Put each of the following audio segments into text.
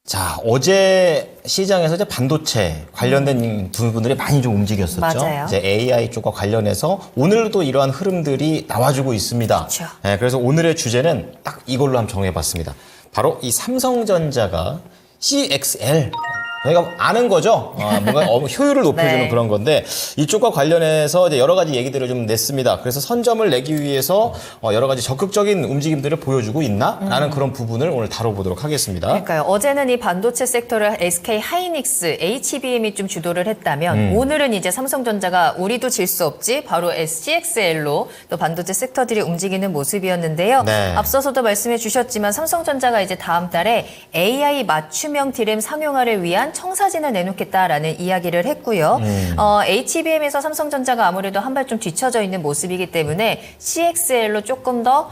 자, 어제 시장에서 이제 반도체 관련된 부분들이 많이 좀 움직였었죠. 맞아요. 이제 AI 쪽과 관련해서 오늘도 이러한 흐름들이 나와주고 있습니다. 그렇죠. 네, 그래서 오늘의 주제는 딱 이걸로 한번 정해봤습니다. 바로 이 삼성전자가 CXL 저희가 아는 거죠. 뭔가 효율을 높여주는 네. 그런 건데 이쪽과 관련해서 이제 여러 가지 얘기들을 좀 냈습니다. 그래서 선점을 내기 위해서 여러 가지 적극적인 움직임들을 보여주고 있나라는 그런 부분을 오늘 다뤄보도록 하겠습니다. 그러니까요. 어제는 이 반도체 섹터를 SK 하이닉스, HBM이 좀 주도를 했다면 오늘은 이제 삼성전자가 우리도 질 수 없지 바로 CXL로 또 반도체 섹터들이 움직이는 모습이었는데요. 네. 앞서서도 말씀해 주셨지만 삼성전자가 이제 다음 달에 AI 맞춤형 디램 상용화를 위한 청사진을 내놓겠다라는 이야기를 했고요. HBM에서 삼성전자가 아무래도 한 발 좀 뒤쳐져 있는 모습이기 때문에 CXL로 조금 더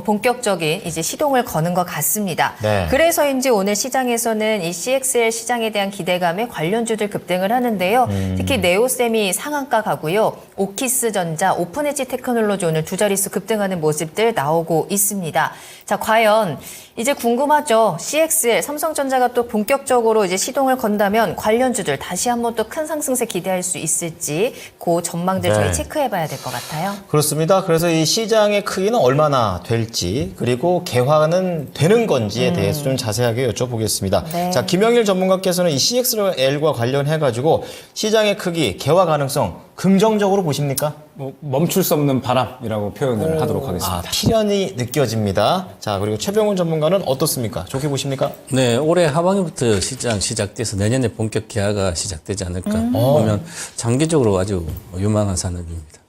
본격적인 이제 시동을 거는 것 같습니다. 네. 그래서인지 오늘 시장에서는 이 CXL 시장에 대한 기대감에 관련주들 급등을 하는데요. 특히 네오셈이 상한가 가고요. 오키스전자, 오픈엣지 테크놀로지 오늘 두 자릿수 급등하는 모습들 나오고 있습니다. 자, 과연 이제 궁금하죠. CXL, 삼성전자가 또 본격적으로 이제 시동을 건다면 관련주들 다시 한번 또 큰 상승세 기대할 수 있을지 그 전망들 네. 저희 체크해봐야 될 것 같아요. 그렇습니다. 그래서 이 시장의 크기는 얼마나 될지 그리고 개화는 되는 건지에 대해서 좀 자세하게 여쭤보겠습니다. 네. 자, 김영일 전문가께서는 이 CXL과 관련해가지고 시장의 크기, 개화 가능성 긍정적으로 보십니까? 멈출 수 없는 바람이라고 표현을 하도록 하겠습니다. 필연이 느껴집니다. 자, 그리고 최병훈 전문가는 어떻습니까? 좋게 보십니까? 네, 올해 하반기부터 시장 시작돼서 내년에 본격 개화가 시작되지 않을까 보면 장기적으로 아주 유망한 산업입니다.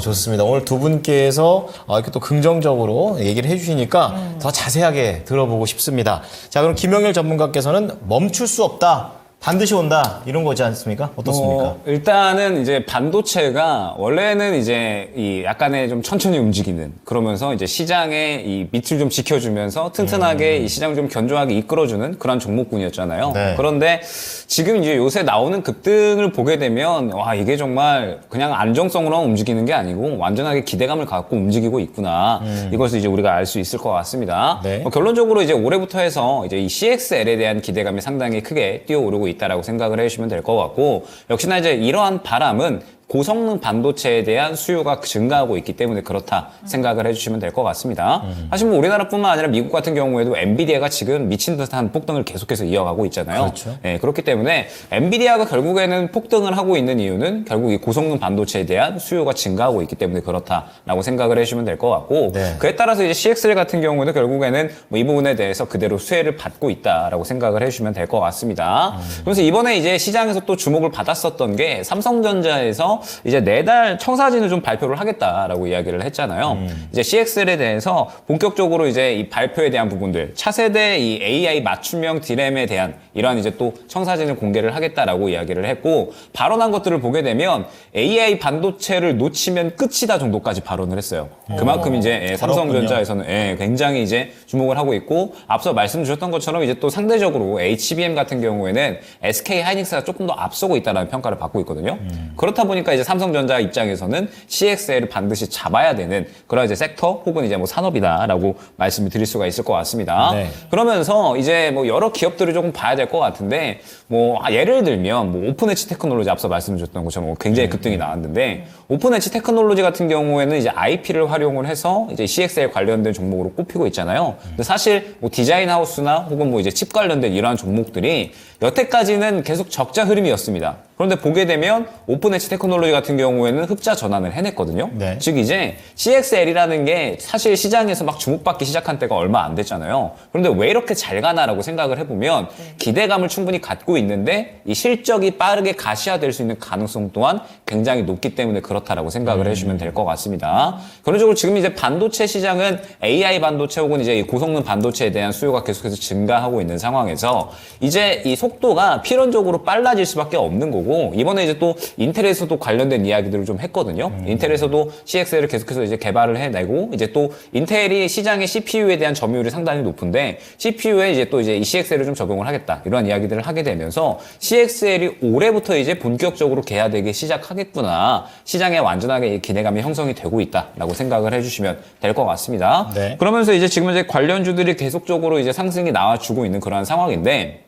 좋습니다. 오늘 두 분께서 이렇게 또 긍정적으로 얘기를 해주시니까 더 자세하게 들어보고 싶습니다. 자, 그럼 김영일 전문가께서는 멈출 수 없다. 반드시 온다 이런 거지 않습니까? 어떻습니까? 일단은 이제 반도체가 원래는 이제 이 약간의 좀 천천히 움직이는 그러면서 이제 시장의 이 밑을 좀 지켜주면서 튼튼하게 이 시장 좀 견조하게 이끌어주는 그런 종목군이었잖아요. 네. 그런데 지금 이제 요새 나오는 급등을 보게 되면 와 이게 정말 그냥 안정성으로만 움직이는 게 아니고 완전하게 기대감을 갖고 움직이고 있구나. 이것을 이제 우리가 알 수 있을 것 같습니다. 네. 결론적으로 이제 올해부터 해서 이제 이 CXL에 대한 기대감이 상당히 크게 뛰어오르고 있다라고 생각을 해주시면 될 것 같고 역시나 이제 이러한 바람은 고성능 반도체에 대한 수요가 증가하고 있기 때문에 그렇다 생각을 해주시면 될 것 같습니다. 사실 뭐 우리나라뿐만 아니라 미국 같은 경우에도 엔비디아가 지금 미친 듯한 폭등을 계속해서 이어가고 있잖아요. 그렇죠. 네, 그렇기 때문에 엔비디아가 결국에는 폭등을 하고 있는 이유는 결국 이 고성능 반도체에 대한 수요가 증가하고 있기 때문에 그렇다라고 생각을 해주시면 될 것 같고 네. 그에 따라서 이제 CXL 같은 경우도 결국에는 뭐 이 부분에 대해서 그대로 수혜를 받고 있다라고 생각을 해주시면 될 것 같습니다. 그래서 이번에 이제 시장에서 또 주목을 받았었던 게 삼성전자에서 이제 내달 청사진을 좀 발표를 하겠다라고 이야기를 했잖아요. 이제 CXL에 대해서 본격적으로 이제 이 발표에 대한 부분들, 차세대 이 AI 맞춤형 디램에 대한 이러한 이제 또 청사진을 공개를 하겠다라고 이야기를 했고 발언한 것들을 보게 되면 AI 반도체를 놓치면 끝이다 정도까지 발언을 했어요. 그만큼 이제 삼성전자에서는 굉장히 이제 주목을 하고 있고 앞서 말씀 주셨던 것처럼 이제 또 상대적으로 HBM 같은 경우에는 SK 하이닉스가 조금 더 앞서고 있다는 평가를 받고 있거든요. 그렇다 보니까 이제 삼성전자 입장에서는 CXL을 반드시 잡아야 되는 그런 이제 섹터 혹은 이제 뭐 산업이다라고 말씀을 드릴 수가 있을 것 같습니다. 네. 그러면서 이제 뭐 여러 기업들을 조금 봐야 될 것 같은데 뭐 예를 들면 뭐 오픈엣지 테크놀로지 앞서 말씀 주셨던 것처럼 굉장히 급등이 나왔는데 오픈엣지 테크놀로지 같은 경우에는 이제 IP를 활용을 해서 이제 CXL 관련된 종목으로 꼽히고 있잖아요. 근데 사실 뭐 디자인 하우스나 혹은 뭐 이제 칩 관련된 이러한 종목들이 여태까지는 계속 적자 흐름이었습니다. 그런데 보게 되면 오픈엣지 테크놀로지 같은 경우에는 흑자 전환을 해냈거든요. 네. 즉 이제 CXL이라는 게 사실 시장에서 막 주목받기 시작한 때가 얼마 안 됐잖아요. 그런데 왜 이렇게 잘 가나라고 생각을 해보면 기대감을 충분히 갖고 있는데 이 실적이 빠르게 가시화될 수 있는 가능성 또한 굉장히 높기 때문에 그렇다라고 생각을 해주시면 될 것 같습니다. 결론적으로 지금 이제 반도체 시장은 AI 반도체 혹은 이제 이 고성능 반도체에 대한 수요가 계속해서 증가하고 있는 상황에서 이제 이 속도가 필연적으로 빨라질 수밖에 없는 거고 이번에 이제 또 인텔에서도 관련된 이야기들을 좀 했거든요. 인텔에서도 CXL을 계속해서 이제 개발을 해내고 이제 또 인텔이 시장의 CPU에 대한 점유율이 상당히 높은데 CPU에 이제 또 이제 이 CXL을 좀 적용을 하겠다 이러한 이야기들을 하게 되면서 CXL이 올해부터 이제 본격적으로 개화되기 시작하겠구나. 시장에 완전하게 기대감이 형성이 되고 있다라고 생각을 해주시면 될 것 같습니다. 네. 그러면서 이제 지금 이제 관련주들이 계속적으로 이제 상승이 나와주고 있는 그러한 상황인데.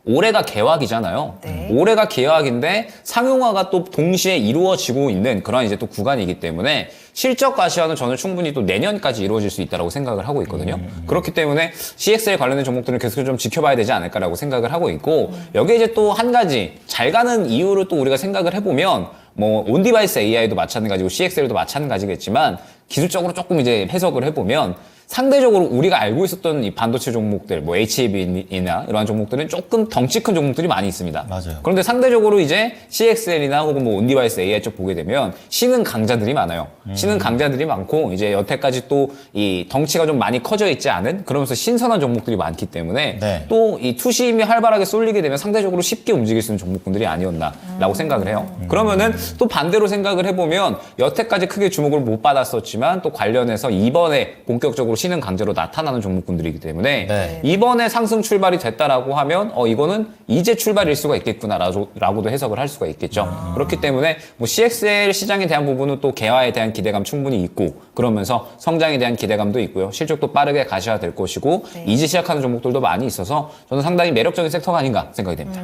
올해가 개화기잖아요. 네. 올해가 개화기인데 상용화가 또 동시에 이루어지고 있는 그런 이제 또 구간이기 때문에 실적 가시화는 저는 충분히 또 내년까지 이루어질 수 있다고 생각을 하고 있거든요. 그렇기 때문에 CXL 관련된 종목들은 계속 좀 지켜봐야 되지 않을까라고 생각을 하고 있고 여기에 이제 또 한 가지 잘 가는 이유를 또 우리가 생각을 해보면 뭐 온디바이스 AI도 마찬가지고 CXL도 마찬가지겠지만 기술적으로 조금 이제 해석을 해보면 상대적으로 우리가 알고 있었던 이 반도체 종목들, 뭐 HAB이나 이러한 종목들은 조금 덩치 큰 종목들이 많이 있습니다. 맞아요. 그런데 상대적으로 이제 CXL이나 혹은 뭐 온디바이스 AI 쪽 보게 되면 신흥 강자들이 많아요. 신흥 강자들이 많고 이제 여태까지 또 이 덩치가 좀 많이 커져 있지 않은 그러면서 신선한 종목들이 많기 때문에 네. 또 이 투심이 활발하게 쏠리게 되면 상대적으로 쉽게 움직일 수 있는 종목군들이 아니었나라고 생각을 해요. 그러면은 또 반대로 생각을 해보면 여태까지 크게 주목을 못 받았었지만 또 관련해서 이번에 본격적으로 신흥 강자로 나타나는 종목군들이기 때문에 네. 이번에 상승 출발이 됐다라고 하면 이거는 이제 출발일 수가 있겠구나라고도 해석을 할 수가 있겠죠. 그렇기 때문에 뭐 CXL 시장에 대한 부분은 또 개화에 대한 기대감 충분히 있고 그러면서 성장에 대한 기대감도 있고요. 실적도 빠르게 가시화될 것이고 네. 이제 시작하는 종목들도 많이 있어서 저는 상당히 매력적인 섹터가 아닌가 생각이 됩니다.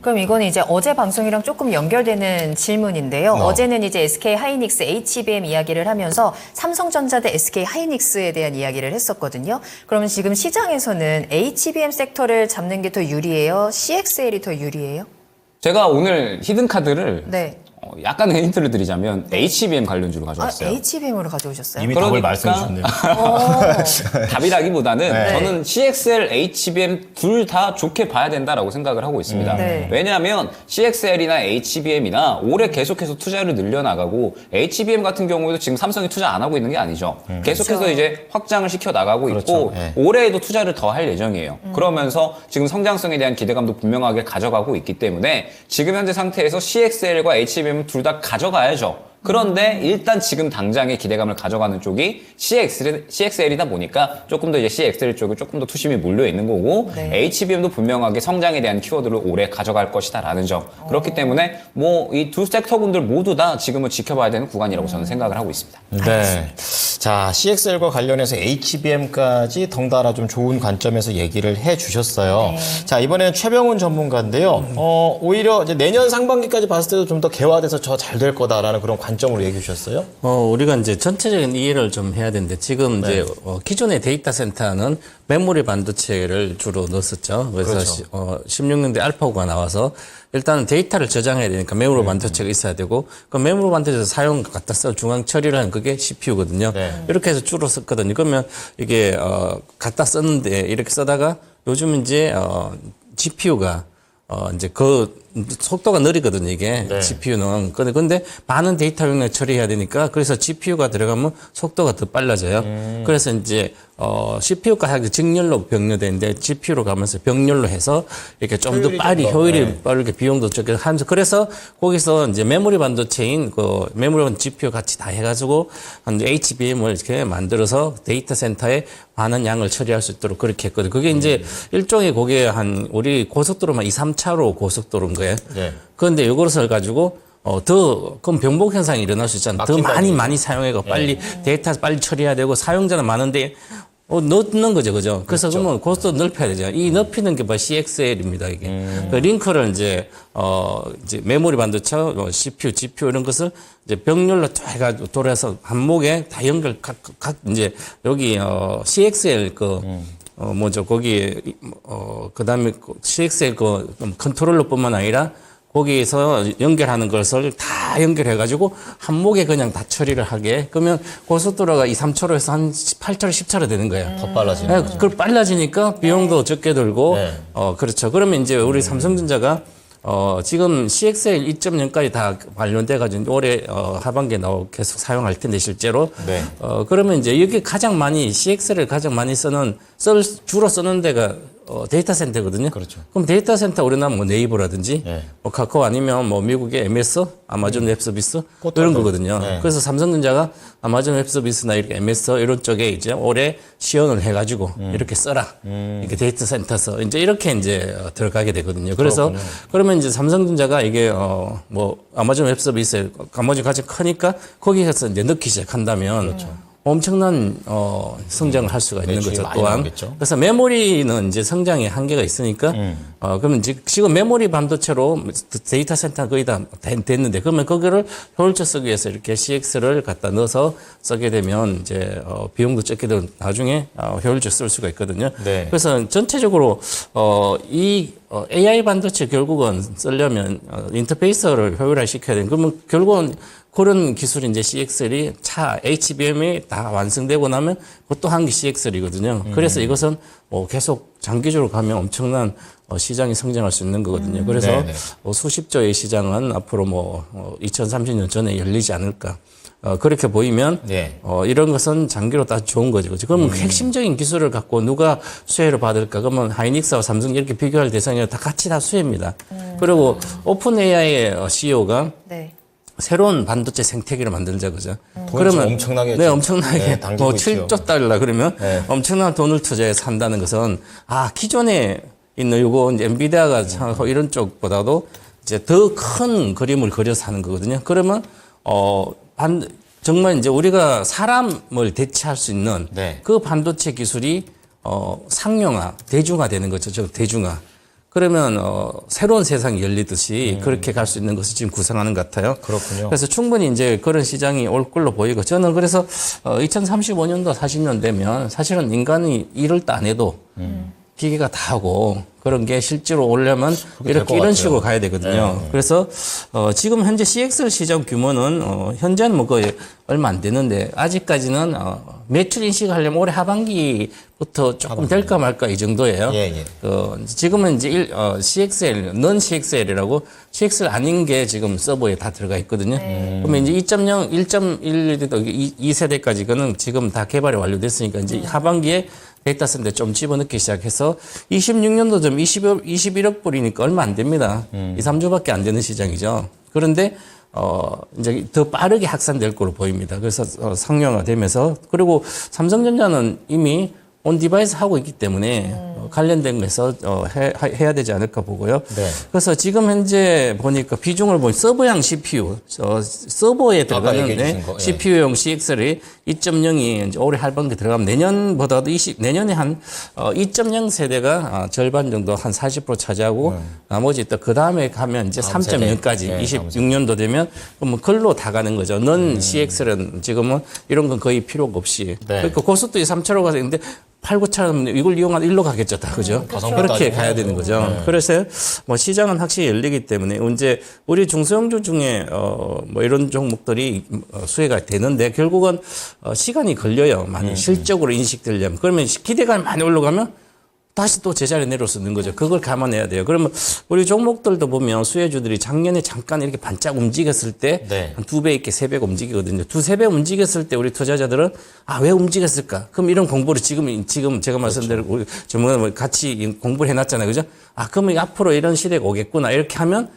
그럼 이거는 이제 어제 방송이랑 조금 연결되는 질문인데요. 어제는 이제 SK 하이닉스 HBM 이야기를 하면서 삼성전자 대 SK 하이닉스에 대한 이야기를 했었거든요. 그러면 지금 시장에서는 HBM 섹터를 잡는 게 더 유리해요? CXL이 더 유리해요? 제가 오늘 히든카드를 네. 약간의 힌트를 드리자면 HBM 관련주로 가져왔어요. HBM으로 가져오셨어요? 이미 그러니까- 답을 말씀해 주셨네요. 답이라기보다는 네. 저는 CXL, HBM 둘 다 좋게 봐야 된다라고 생각을 하고 있습니다. 네. 왜냐하면 CXL이나 HBM이나 올해 계속해서 투자를 늘려나가고 HBM 같은 경우에도 지금 삼성이 투자 안 하고 있는 게 아니죠. 계속해서 그렇죠. 이제 확장을 시켜 나가고 그렇죠. 있고 네. 올해에도 투자를 더 할 예정이에요. 그러면서 지금 성장성에 대한 기대감도 분명하게 가져가고 있기 때문에 지금 현재 상태에서 CXL과 HBM 둘 다 가져가야죠. 그런데 일단 지금 당장의 기대감을 가져가는 쪽이 CXL이다 보니까 조금 더 이제 CXL 쪽에 조금 더 투심이 몰려 있는 거고 네. HBM도 분명하게 성장에 대한 키워드를 올해 가져갈 것이다라는 점. 그렇기 때문에 뭐 이 두 섹터군들 모두 다 지금은 지켜봐야 되는 구간이라고 저는 생각을 하고 있습니다. 네. 자, CXL과 관련해서 HBM까지 덩달아 좀 좋은 관점에서 얘기를 해 주셨어요. 자, 이번에는 최병훈 전문가인데요. 오히려 이제 내년 상반기까지 봤을 때도 좀 더 개화돼서 저 잘 될 거다라는 그런 관점으로 얘기해 주셨어요. 우리가 이제 전체적인 이해를 좀 해야 되는데 지금 이제 기존의 데이터 센터는 메모리 반도체를 주로 넣었었죠. 그래서 그렇죠. 16년대 알파고가 나와서 일단은 데이터를 저장해야 되니까 메모리 반도체가 있어야 되고 그 메모리 반도체 사용 갖다 써 중앙 처리를 하는 그게 CPU거든요. 네. 이렇게 해서 주로 썼거든요. 그러면 이게 갖다 썼는데 이렇게 쓰다가 요즘 이제 GPU가 이제 그 속도가 느리거든요, 이게. 네. GPU는. 근데 많은 데이터 용량 처리해야 되니까 그래서 GPU가 들어가면 속도가 더 빨라져요. 그래서 이제 CPU가 하기 직렬로 병렬되는데 GPU로 가면서 병렬로 해서 이렇게 좀 더 효율이 빨리 좀 더, 효율이 네. 빠르게 비용도 적게 하면서 그래서 거기서 이제 메모리 반도체인 그 메모리 GPU 같이 다 해가지고 한 HBM을 이렇게 만들어서 데이터 센터에 많은 양을 처리할 수 있도록 그렇게 했거든요. 그게 이제 일종의 그게 한 우리 고속도로만 2, 3차로 고속도로인 거예요. 네. 그런데 이것을 가지고 그럼 병복 현상이 일어날 수 있잖아요. 더 많이 사용해고 빨리 데이터 빨리 처리해야 되고 사용자는 많은데 넣는 거죠, 그죠? 그래서 그러면 고속도 넓혀야 되죠. 이 넓히는 게 바로 CXL입니다, 이게. 그 링크를 이제 메모리 반도체, CPU, GPU 이런 것을 이제 병렬로 다 해가지고 돌아서 한목에 다 연결, 이제 여기, CXL 거기에, 그 다음에 CXL 컨트롤러뿐만 아니라 거기에서 연결하는 것을 다 연결해가지고 한목에 그냥 다 처리를 하게. 그러면 고속도로가 2, 3차로 해서 한 8차로, 10차로 되는 거예요. 더 빨라지는 네, 그걸 빨라지니까 비용도 적게 들고, 네. 그렇죠. 그러면 이제 우리 삼성전자가, 지금 CXL 2.0까지 다 관련돼가지고 올해, 하반기에 계속 사용할 텐데, 실제로. 네. 그러면 이제 여기 가장 많이, CXL을 가장 많이 주로 쓰는 데가 데이터 센터거든요. 그렇죠. 그럼 데이터 센터 우리나라 뭐 네이버라든지 네. 뭐 카카오 아니면 뭐 미국의 MS, 아마존 웹 서비스 포털들. 이런 거거든요. 네. 그래서 삼성전자가 아마존 웹 서비스나 이렇게 MS 이런 쪽에 이제 올해 지원을 해가지고 이렇게 써라. 이렇게 데이터 센터서 이제 이렇게 이제 들어가게 되거든요. 그래서 그러면 이제 삼성전자가 이게 뭐 아마존 웹 서비스에 나머지 가장 크니까 거기에서 이제 넣기 시작한다면 엄청난 성장을 할 수가 있는 매출이 거죠. 많이 또한 나오겠죠. 그래서 메모리는 이제 성장의 한계가 있으니까 그러면 지금 메모리 반도체로 데이터 센터 거의 다 됐는데 그러면 그거를 효율적 쓰기 위해서 이렇게 CX를 갖다 넣어서 쓰게 되면 이제 비용도 적게 들어 나중에 효율적 쓸 수가 있거든요. 네. 그래서 전체적으로 이 AI 반도체 결국은 쓰려면 인터페이스를 효율화시켜야 되는 그러면 결국은 그런 기술이 이제 CXL이 차 HBM이 다 완성되고 나면 그것도 한 개 CXL이거든요. 그래서 이것은 계속 장기적으로 가면 엄청난 시장이 성장할 수 있는 거거든요. 그래서 네네. 수십조의 시장은 앞으로 2030년 전에 열리지 않을까. 그렇게 보이면 네. 이런 것은 장기로 다 좋은 거죠. 그렇죠? 그러면 핵심적인 기술을 갖고 누가 수혜를 받을까? 그러면 하이닉스와 삼성 이렇게 비교할 대상이 다 같이 다 수혜입니다. 그리고 오픈 AI의 CEO가 네. 새로운 반도체 생태계를 만들자 그죠? 돈이 엄청나게 네, 엄청나게 네, 당기고 뭐 있죠. 7조 달러 그러면 네. 엄청난 돈을 투자해서 산다는 것은 기존에 있는 요거 이제 엔비디아가 이런 쪽보다도 이제 더 큰 그림을 그려서 하는 거거든요. 그러면 정말 이제 우리가 사람을 대체할 수 있는 네. 그 반도체 기술이 상용화, 대중화되는 거죠. 저 대중화. 그러면 새로운 세상이 열리듯이 그렇게 갈 수 있는 것을 지금 구상하는 것 같아요. 그렇군요. 그래서 충분히 이제 그런 시장이 올 걸로 보이고 저는 그래서 2035년도 40년 되면 사실은 인간이 일을 안 해도 기계가 다 하고 그런 게 실제로 오려면 될것 이렇게 이런 같아요. 식으로 가야 되거든요. 그래서 지금 현재 CXL 시장 규모는 현재는 뭐 거의 얼마 안 되는데 아직까지는 매출 인식하려면 올해 하반기부터 조금 될까 말까 이 정도예요. 예. 지금은 이제 CXL, 넌 CXL이라고 CXL 아닌 게 지금 서버에 다 들어가 있거든요. 그러면 이제 2.0, 1.1, 2세대까지 그는 지금 다 개발이 완료됐으니까 이제 하반기에 데이터 센터 좀 집어넣기 시작해서 26년도 좀 21억 불이니까 얼마 안 됩니다. 2, 3주밖에 안 되는 시장이죠. 그런데 이제 더 빠르게 확산될 거로 보입니다. 그래서 상용화되면서 그리고 삼성전자는 이미 온 디바이스 하고 있기 때문에 관련된 것에서 해야 되지 않을까 보고요. 네. 그래서 지금 현재 보니까 비중을 보니 서버형 CPU, 서버에 들어가는 얘기해 주신 거, 예. CPU용 CXL이 2.0이 이제 올해 하반기 들어가면 내년보다도 내년에 한 2.0 세대가 절반 정도 한 40% 차지하고 나머지 또 그 다음에 가면 이제 다음 세대. 3.0까지 네, 26년도 되면 그러면 글로 다 가는 거죠. 넌 CXL은 지금은 이런 건 거의 필요가 없이. 네. 그러니까 고속도 3차로 가서 있는데 8, 9차는 이걸 이용하다 일로 가겠죠, 다. 그죠? 그렇게 따지고 가야 되는 거죠. 그래서 뭐 시장은 확실히 열리기 때문에 이제 우리 중소형주 중에 뭐 이런 종목들이 수혜가 되는데 결국은 시간이 걸려요. 많이 실적으로 인식되려면. 그러면 기대감이 많이 올라가면 다시 또 제자리에 내려서는 거죠. 그걸 감안해야 돼요. 그러면 우리 종목들도 보면 수혜주들이 작년에 잠깐 이렇게 반짝 움직였을 때 네. 한 2배 있게 3배가 움직이거든요. 2-3배 움직였을 때 우리 투자자들은 왜 움직였을까? 그럼 이런 공부를 지금 제가 말씀대로 우리 전문가 같이 공부를 해놨잖아요. 그죠? 그러면 앞으로 이런 시대가 오겠구나. 이렇게 하면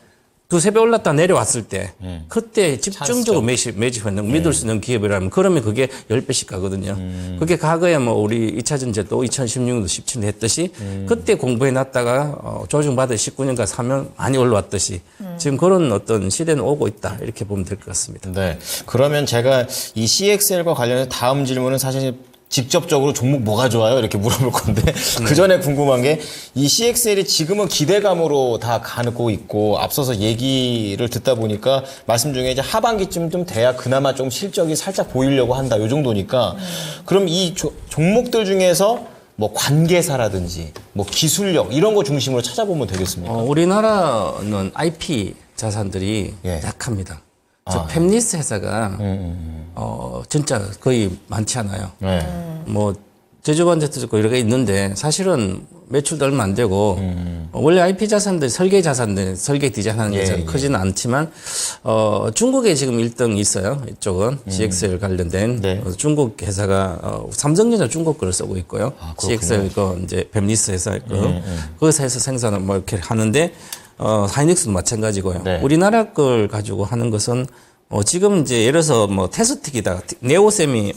2-3배 올랐다 내려왔을 때 그때 집중적으로 매집하는 믿을 수 있는 기업이라면 그러면 그게 10배씩 가거든요. 그게 과거에 뭐 우리 2차전지도 2016년도 17년 했듯이 그때 공부해 놨다가 조정받아 19년간 사면 많이 올라왔듯이 지금 그런 어떤 시대는 오고 있다 이렇게 보면 될 것 같습니다. 네. 그러면 제가 이 CXL과 관련해서 다음 질문은 사실 직접적으로 종목 뭐가 좋아요? 이렇게 물어볼 건데 그 전에 궁금한 게 이 CXL이 지금은 기대감으로 다 가고 있고 앞서서 얘기를 듣다 보니까 말씀 중에 이제 하반기쯤 좀 돼야 그나마 좀 실적이 살짝 보이려고 한다. 요 정도니까 그럼 이 종목들 중에서 뭐 관계사라든지 뭐 기술력 이런 거 중심으로 찾아보면 되겠습니까? 우리나라는 IP 자산들이 예. 약합니다. 저 팹리스 회사가 진짜 거의 많지 않아요. 네. 뭐 제주반제도 있고 여러 개 있는데 사실은 매출도 얼마 안 되고 원래 IP 자산들 설계 자산들 설계 디자인하는 게 예, 크지는 않지만 중국에 지금 1등 있어요. 이쪽은 CXL 관련된 네. 중국 회사가 삼성전자 중국 거를 쓰고 있고요. CXL 거 이제 뱀리스 회사 거 그 회사에서 생산을 뭐 이렇게 하는데 하이닉스도 마찬가지고요. 네. 우리나라 걸 가지고 하는 것은 지금 이제 예를 들어서 뭐 테스트기다 네오셈이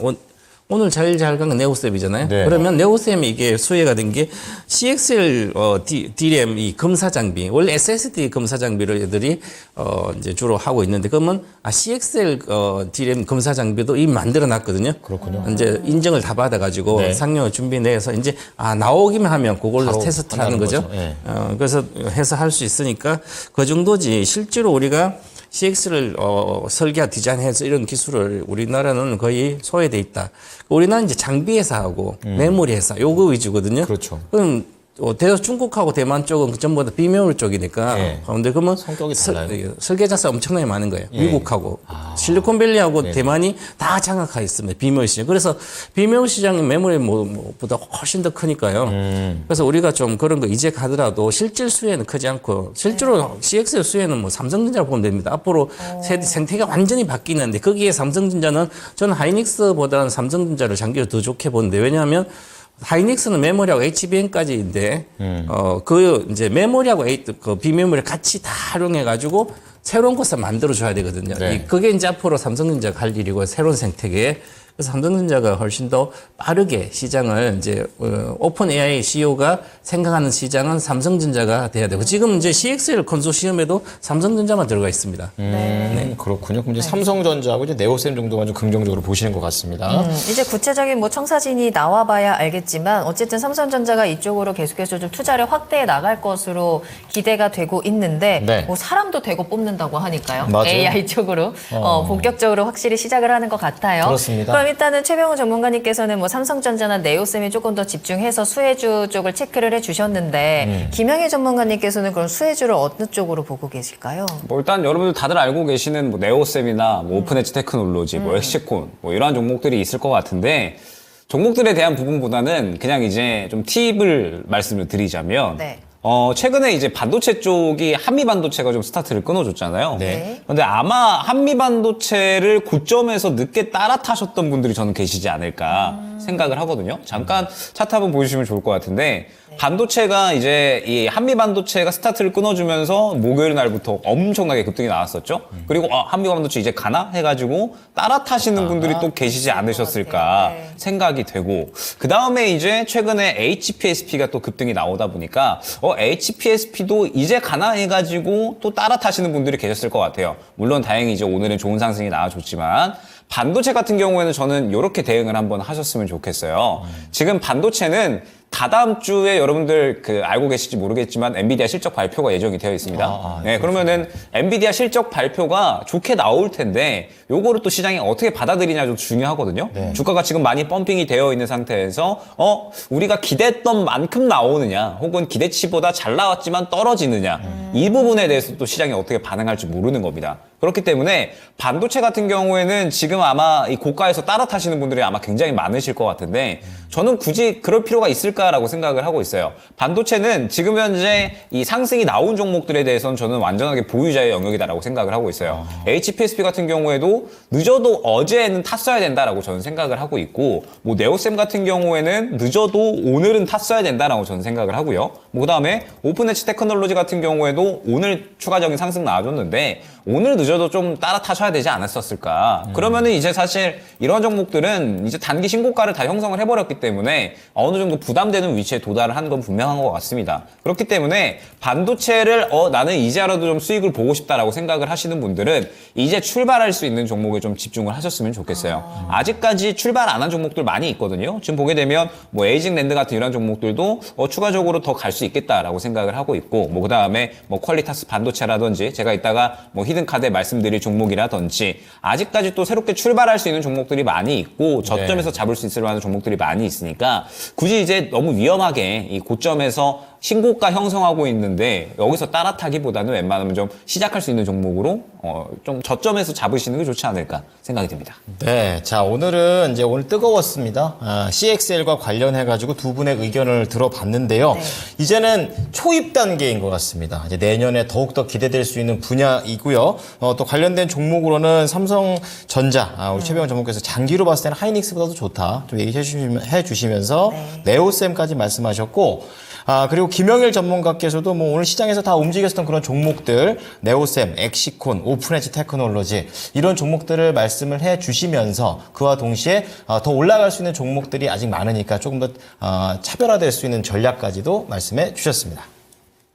오늘 제일 잘 간 건 네오셈이잖아요. 네. 그러면 네오셈이 이게 수혜가 된 게 CXL DRAM 이 검사 장비 원래 SSD 검사 장비를 애들이 이제 주로 하고 있는데 그러면 CXL DRAM 검사 장비도 이미 만들어 놨거든요. 그렇군요. 이제 인정을 다 받아가지고 네. 상용 준비 내에서 이제 나오기만 하면 그걸로 바로 테스트하는 한다는 거죠. 거죠. 예. 그래서 해서 할 수 있으니까 그 정도지 실제로 우리가 CX를 설계하 디자인해서 이런 기술을 우리나라는 거의 소외돼 있다. 우리나라는 이제 장비 회사하고 메모리 회사 요거 위주거든요. 그렇죠. 그럼 중국하고 대만 쪽은 전부 다 비메모리 쪽이니까. 네. 그런데 그러면 성격이 달라요. 설계자사 엄청나게 많은 거예요. 미국하고 실리콘밸리하고 대만이 다 장악하고 있습니다. 비메모리 시장. 그래서 비메모리 시장이 메모리보다 훨씬 더 크니까요. 그래서 우리가 좀 그런 거 이제 가더라도 실질 수혜는 크지 않고 실제로 CXL 수혜는 뭐 삼성전자를 보면 됩니다. 앞으로 생태가 완전히 바뀌는데 거기에 삼성전자는 저는 하이닉스보다는 삼성전자를 장기로 더 좋게 보는데 왜냐하면 하이닉스는 메모리하고 HBM까지인데, 이제 메모리하고 그 비메모리 같이 다 활용해가지고 새로운 것을 만들어줘야 되거든요. 네. 그게 이제 앞으로 삼성전자가 할 일이고, 새로운 생태계. 그래서 삼성전자가 훨씬 더 빠르게 시장을 이제 오픈 AI CEO가 생각하는 시장은 삼성전자가 돼야 되고 지금 이제 CXL 컨소시엄에도 삼성전자만 들어가 있습니다. 그렇군요. 그럼 이제 삼성전자하고 이제 네오셈 정도만 좀 긍정적으로 보시는 것 같습니다. 이제 구체적인 뭐 청사진이 나와봐야 알겠지만 어쨌든 삼성전자가 이쪽으로 계속해서 좀 투자를 확대해 나갈 것으로 기대가 되고 있는데 네. 뭐 사람도 대거 뽑는다고 하니까요. 맞아요. AI 쪽으로 본격적으로 확실히 시작을 하는 것 같아요. 그렇습니다. 그럼 일단은 최병훈 전문가님께서는 뭐 삼성전자나 네오셈에 조금 더 집중해서 수혜주 쪽을 체크를 해주셨는데 김영희 전문가님께서는 그럼 수혜주를 어느 쪽으로 보고 계실까요? 뭐 일단 여러분들 다들 알고 계시는 뭐 네오셈이나 뭐 오픈엣지 테크놀로지, 뭐 엑시콘 뭐 이러한 종목들이 있을 것 같은데 종목들에 대한 부분보다는 그냥 이제 좀 팁을 말씀을 드리자면 네. 최근에 이제 반도체 쪽이 한미 반도체가 좀 스타트를 끊어줬잖아요. 네. 근데 아마 한미 반도체를 고점에서 늦게 따라타셨던 분들이 저는 계시지 않을까 생각을 하거든요. 잠깐 차트 한번 보여주시면 좋을 것 같은데 반도체가 이제 이 한미 반도체가 스타트를 끊어주면서 목요일 날부터 엄청나게 급등이 나왔었죠. 그리고 한미 반도체 이제 가나 해가지고 따라타시는 분들이 또 계시지 않으셨을까 네. 생각이 되고 그 다음에 이제 최근에 HPSP가 또 급등이 나오다 보니까 HPSP도 이제 가나 해가지고 또 따라타시는 분들이 계셨을 것 같아요. 물론 다행히 이제 오늘은 좋은 상승이 나와줬지만 반도체 같은 경우에는 저는 이렇게 대응을 한번 하셨으면 좋겠어요. 지금 반도체는 다다음 주에 여러분들 알고 계실지 모르겠지만 엔비디아 실적 발표가 예정이 되어 있습니다. 네, 그러면은 엔비디아 실적 발표가 좋게 나올 텐데 요거를 또 시장이 어떻게 받아들이냐 좀 중요하거든요. 주가가 지금 많이 펌핑이 되어 있는 상태에서 우리가 기대했던 만큼 나오느냐 혹은 기대치보다 잘 나왔지만 떨어지느냐 이 부분에 대해서 또 시장이 어떻게 반응할지 모르는 겁니다. 그렇기 때문에 반도체 같은 경우에는 지금 아마 이 고가에서 따라타시는 분들이 아마 굉장히 많으실 것 같은데 저는 굳이 그럴 필요가 있을까라고 생각을 하고 있어요. 반도체는 지금 현재 이 상승이 나온 종목들에 대해서는 저는 완전하게 보유자의 영역이다라고 생각을 하고 있어요. HPSP 같은 경우에도 늦어도 어제는 탔어야 된다라고 저는 생각을 하고 있고 뭐 네오셈 같은 경우에는 늦어도 오늘은 탔어야 된다라고 저는 생각을 하고요. 뭐 그다음에 오픈엣지 테크놀로지 같은 경우에도 오늘 추가적인 상승 나와줬는데 오늘 늦어도 좀 따라타셔야 되지 않았었을까. 그러면은 이제 사실 이런 종목들은 이제 단기 신고가를 다 형성을 해버렸기 때문에 어느 정도 부담되는 위치에 도달을 한 건 분명한 것 같습니다. 그렇기 때문에 반도체를 나는 이제라도 좀 수익을 보고 싶다라고 생각을 하시는 분들은 이제 출발할 수 있는 종목에 좀 집중을 하셨으면 좋겠어요. 아직까지 출발 안 한 종목들 많이 있거든요. 지금 보게 되면 뭐 에이징랜드 같은 이런 종목들도 추가적으로 더 갈 수 있겠다라고 생각을 하고 있고 뭐 그다음에 뭐 퀄리타스 반도체라든지 제가 이따가 뭐 히든카드에 말씀드릴 종목이라든지 아직까지 또 새롭게 출발할 수 있는 종목들이 많이 있고 저점에서 잡을 수 있을 만한 종목들이 많이 있으니까 굳이 이제 너무 위험하게 이 고점에서 신고가 형성하고 있는데 여기서 따라타기보다는 웬만하면 좀 시작할 수 있는 종목으로 좀 저점에서 잡으시는 게 좋지 않을까 생각이 듭니다. 네, 자 오늘은 이제 오늘 뜨거웠습니다. CXL과 관련해가지고 두 분의 의견을 들어봤는데요. 네. 이제는 초입 단계인 것 같습니다. 이제 내년에 더욱더 기대될 수 있는 분야이고요. 또 관련된 종목으로는 삼성전자, 우리 최병원 전문가께서 장기로 봤을 때는 하이닉스보다도 좋다. 좀 얘기해 주시면서 네오셈까지 말씀하셨고. 그리고 김영일 전문가께서도 뭐 오늘 시장에서 다 움직였던 그런 종목들, 네오셈, 엑시콘, 오픈엣지 테크놀로지, 이런 종목들을 말씀을 해 주시면서 그와 동시에 더 올라갈 수 있는 종목들이 아직 많으니까 조금 더 차별화될 수 있는 전략까지도 말씀해 주셨습니다.